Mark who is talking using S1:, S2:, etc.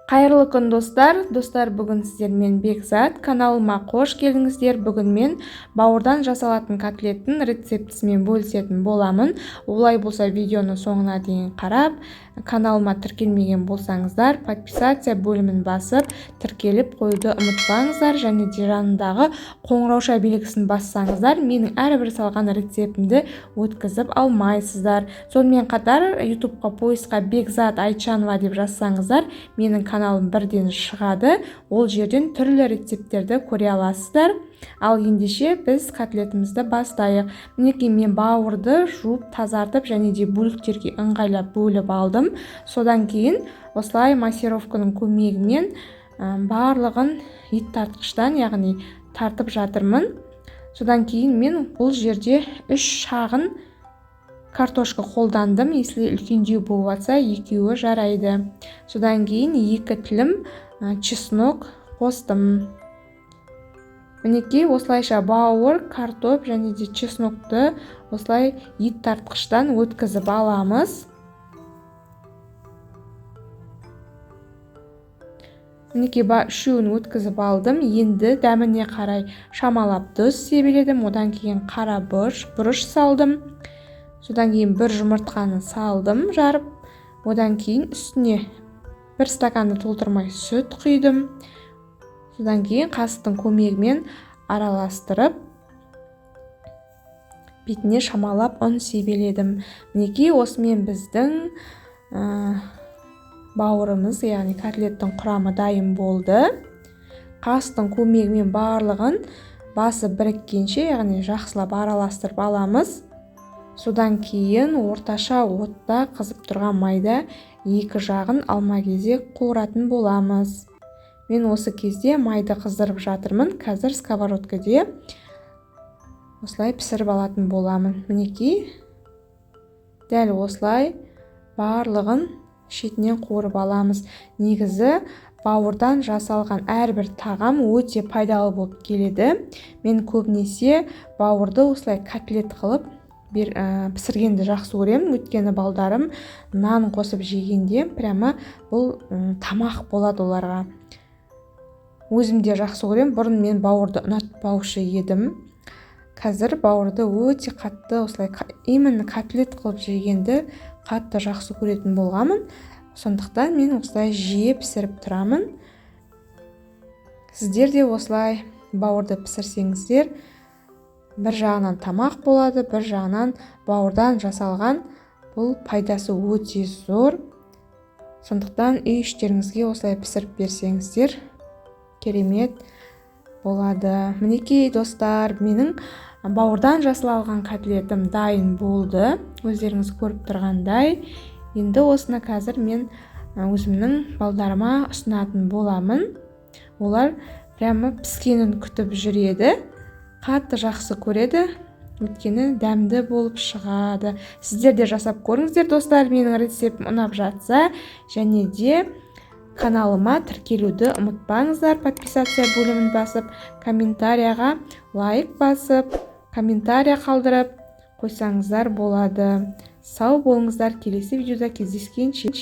S1: Қайырлы күн достар, бүгін сіздермен Бекзат каналыма қош келдіңіздер. Бүгін мен бауырдан жасалатын котлеттің рецептісімен бөлісетін боламын. Олай болса видеоны соңына дейін қарап, каналыма тіркелмеген болсаңыздар, подписация бөлімін басып, тіркеліп қоюды ұмытпаңыздар, және де жанындағы қоңырауша белгісін бассаңыздар, менің әрбір салған рецептімді өткізіп алмайсыздар. Сонымен қатар YouTube'қа поисқа Бекзат Айтжанова деп жазсаңыздар, менің каналым бірден шығады. Ол жерден түрлі рецепттерді көре аласыздар. Ал ендеше біз котлетімізді бастайық. Мінекей мен бауырды жуып тазартып және де бөліктерге ыңғайлап бөліп алдым. Содан кейін осылай массировканың көмегімен барлығын ет тартқыштан, яғни тартып жатырмын. Содан кейін мен бұл жерде 3 шағын картошка қолдандым. Если үлкендеу болып жатса, екеуі жарайды. Содан кейін 2 тілім чеснок қостым. Мінекей осылайша бауыр, картоп және де чеснокты осылай ет тартқыштан өткізіп аламыз. Мінекей үшеуін өткізіп алдым. Енді дәміне қарай шамалап тұз себеледім. Одан кейін қара бұрыш салдым. Содан кейін бір жұмыртқаны салдым жарып. Одан кейін үстіне 1 стаканды толтырмай сүт құйдым. Содан кейін қасықтың көмегімен араластырып, бетіне шамалап ұн себеледім. Мінекей осымен біздің бауырымыз, яғни котлеттің құрамы дайын болды. Қасықтың көмегімен барлығын басы біріккенше, яғни жақсылап араластырып аламыз. Содан кейін орташа отта қызып тұрған майда 2 жағын алма-кезек қуыратын боламыз. Мен осы кезде майды қыздырып жатырмын. Қазір сковородкаде осылай пісіріп алатын боламын. Мінекей дәл осылай барлығын шетінен қуырып аламыз. Негізі бауырдан жасалған әрбір тағам өте пайдалы болып келеді. Мен көбінесе бауырды осылай котлет қылып пісіргенді жақсы көремін. Өйткені балдарым нан қосып жегенде прямо бұл тамақ болады оларға. Өзім де жақсы көремін. Бұрын мен бауырды ұнатпаушы едім. Қазір бауырды өте қатты осылай именно котлет қылып жегенді қатты жақсы көретін болғамын. Сондықтан мен осылай жиі пісіріп тұрамын. Сіздер де осылай бауырды пісірсеңіздер, бір жағынан тамақ болады, бір жағынан бауырдан жасалған бұл пайдасы өте зор. Сондықтан үй іштеріңізге осылай пісіріп берсеңіздер керемет болады. Мінекей достар, менің бауырдан жасалған котлетім дайын болды. Өздеріңіз көріп тұрғандай. Енді осыны қазір мен өзімнің балдарыма ұсынатын боламын. Олар прямо піскенін күтіп жүреді. Қатты жақсы көреді. Өйткені дәмді болып шығады. Сіздер де жасап көріңіздер достар. Менің рецептім ұнап жатса, және де каналыма тіркелуді ұмытпаңыздар. Подписация бөлімін басып, комментарияға лайк басып, комментария қалдырып қойсаңыздар болады. Сау болыңыздар. Келесі видеода кездескенше.